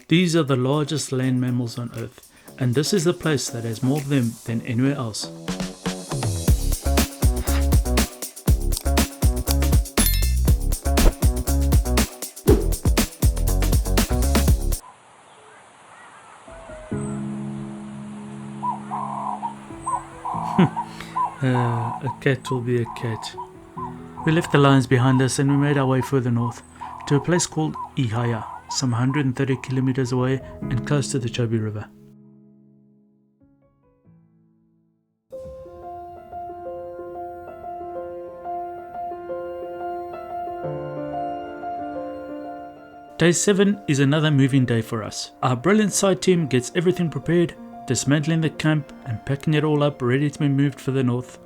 These are the largest land mammals on Earth, and this is the place that has more of them than anywhere else. A cat will be a cat. We left the lions behind us and we made our way further north to a place called Ihaha, some 130 kilometers away and close to the Chobe River. Day 7 is another moving day for us. Our brilliant site team gets everything prepared, dismantling the camp and packing it all up ready to be moved further north.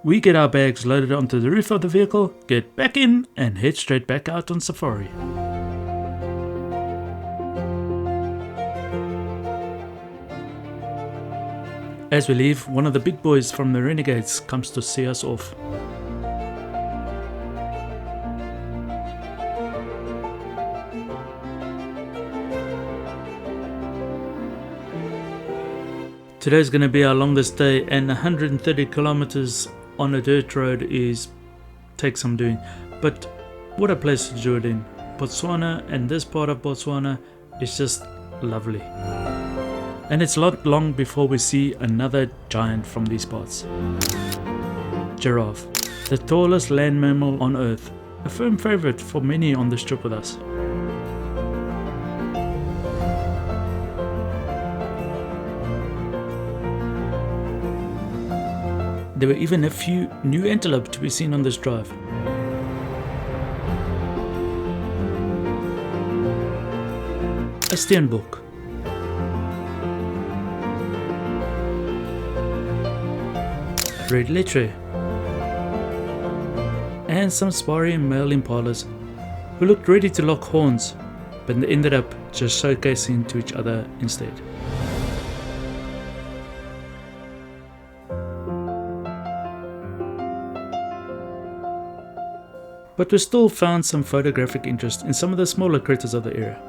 We get our bags loaded onto the roof of the vehicle, get back in and head straight back out on safari. As we leave, one of the big boys from the Renegades comes to see us off. Today's going to be our longest day, and 130 kilometers on a dirt road takes some doing. But what a place to do it in. Botswana, and this part of Botswana is just lovely. And it's not long before we see another giant from these parts. Giraffe, the tallest land mammal on Earth, a firm favorite for many on this trip with us. There were even a few new antelope to be seen on this drive. A steenbok, a red letre, and some sparring male impalas who looked ready to lock horns, but they ended up just showcasing to each other instead. But we still found some photographic interest in some of the smaller critters of the area.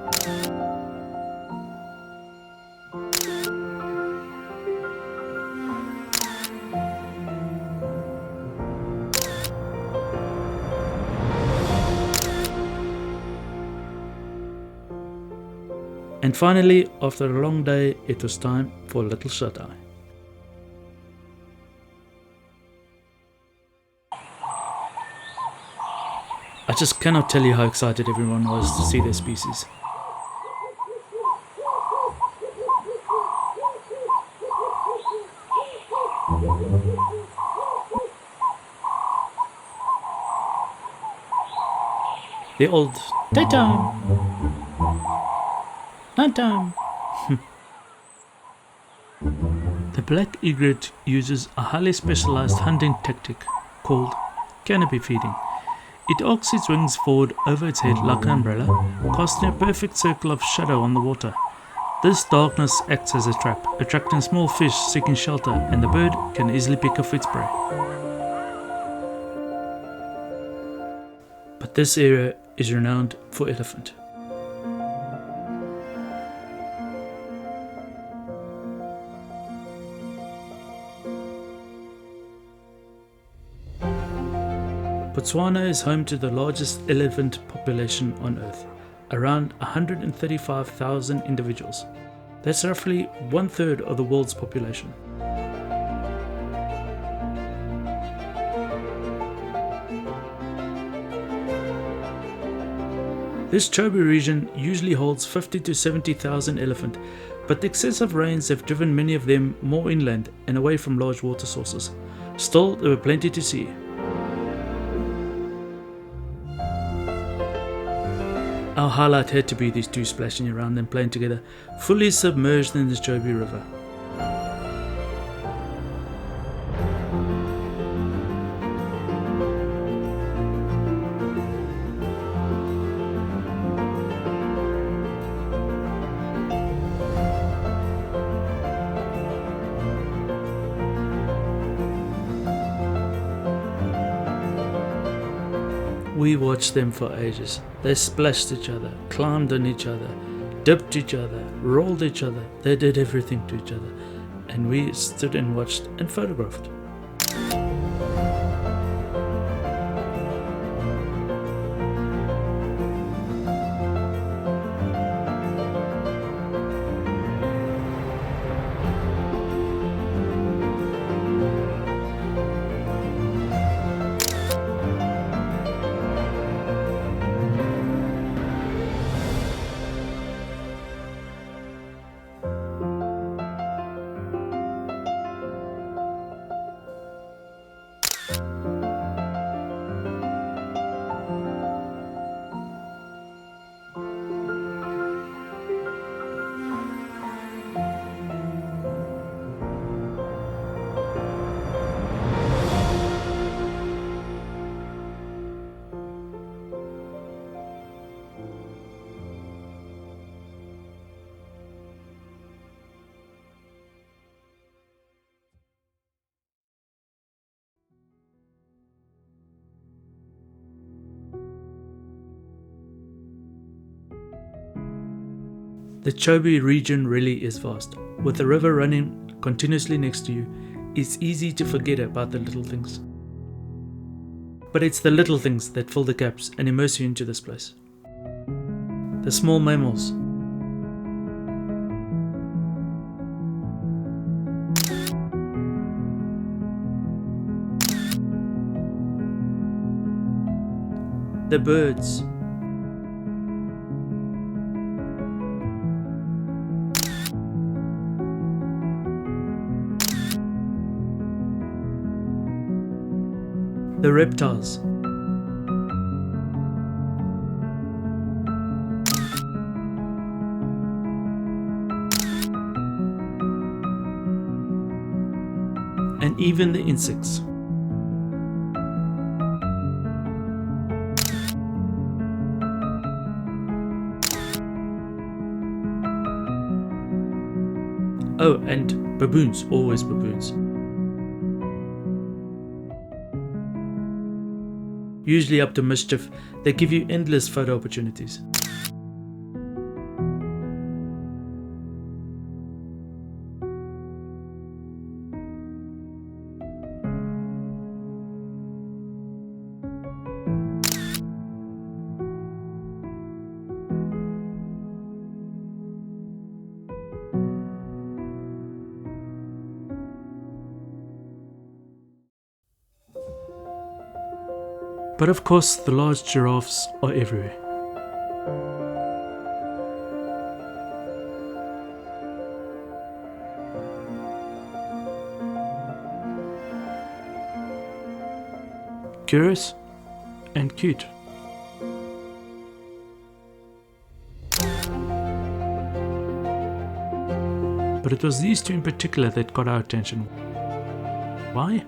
And finally, after a long day, it was time for a little shut-eye. I just cannot tell you how excited everyone was to see their species. The old daytime, nighttime. The black egret uses a highly specialized hunting tactic called canopy feeding. It arcs its wings forward over its head like an umbrella, casting a perfect circle of shadow on the water. This darkness acts as a trap, attracting small fish seeking shelter, and the bird can easily pick off its prey. But this area is renowned for elephant. Botswana is home to the largest elephant population on Earth, around 135,000 individuals. That's roughly 1/3 of the world's population. This Chobe region usually holds 50 to 70,000 elephant, but the excessive rains have driven many of them more inland and away from large water sources. Still, there were plenty to see. Our highlight had to be these two splashing around and playing together, fully submerged in the Chobe River. We watched them for ages. They splashed each other, climbed on each other, dipped each other, rolled each other. They did everything to each other. And we stood and watched and photographed. The Chobe region really is vast. With the river running continuously next to you, it's easy to forget about the little things. But it's the little things that fill the gaps and immerse you into this place. The small mammals, the birds, the reptiles, and even the insects. Oh, and baboons, always baboons. Usually up to mischief, they give you endless photo opportunities. But of course, the large giraffes are everywhere. Curious and cute. But it was these two in particular that got our attention. Why?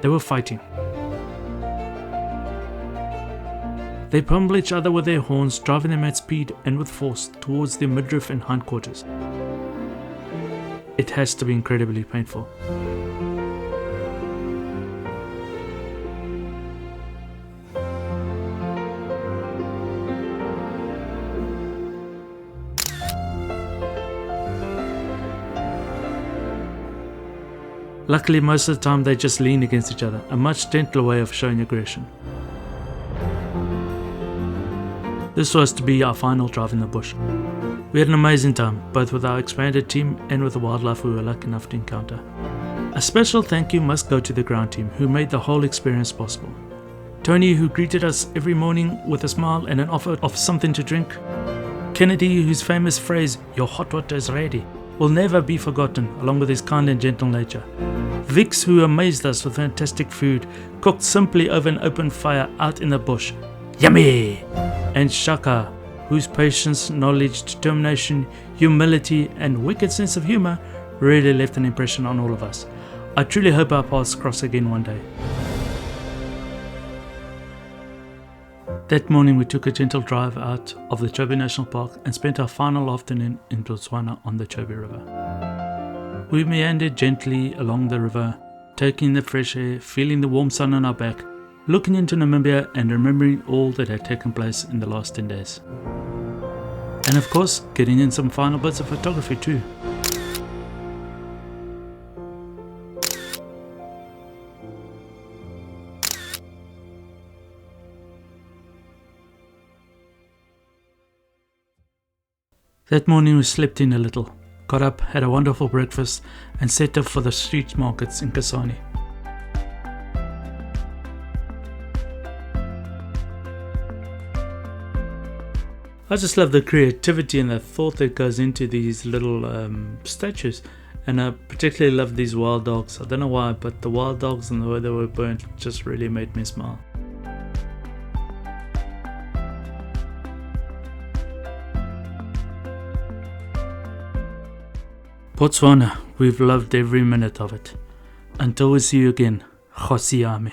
They were fighting. They pummel each other with their horns, driving them at speed and with force towards their midriff and hindquarters. It has to be incredibly painful. Luckily, most of the time they just lean against each other, a much gentler way of showing aggression. This was to be our final drive in the bush. We had an amazing time, both with our expanded team and with the wildlife we were lucky enough to encounter. A special thank you must go to the ground team who made the whole experience possible. Tony, who greeted us every morning with a smile and an offer of something to drink. Kennedy, whose famous phrase, "Your hot water is ready," will never be forgotten, along with his kind and gentle nature. Vix, who amazed us with fantastic food, cooked simply over an open fire out in the bush. Yummy! And Shaka, whose patience, knowledge, determination, humility, and wicked sense of humor really left an impression on all of us. I truly hope our paths cross again one day. That morning we took a gentle drive out of the Chobe National Park and spent our final afternoon in Botswana on the Chobe River. We meandered gently along the river, taking the fresh air, feeling the warm sun on our back, looking into Namibia and remembering all that had taken place in the last 10 days. And of course, getting in some final bits of photography too. That morning we slept in a little, got up, had a wonderful breakfast and set off for the street markets in Kasane. I just love the creativity and the thought that goes into these little statues, and I particularly love these wild dogs. I don't know why, but the wild dogs and the way they were burnt just really made me smile. Botswana, we've loved every minute of it. Until we see you again, Khosi Yami.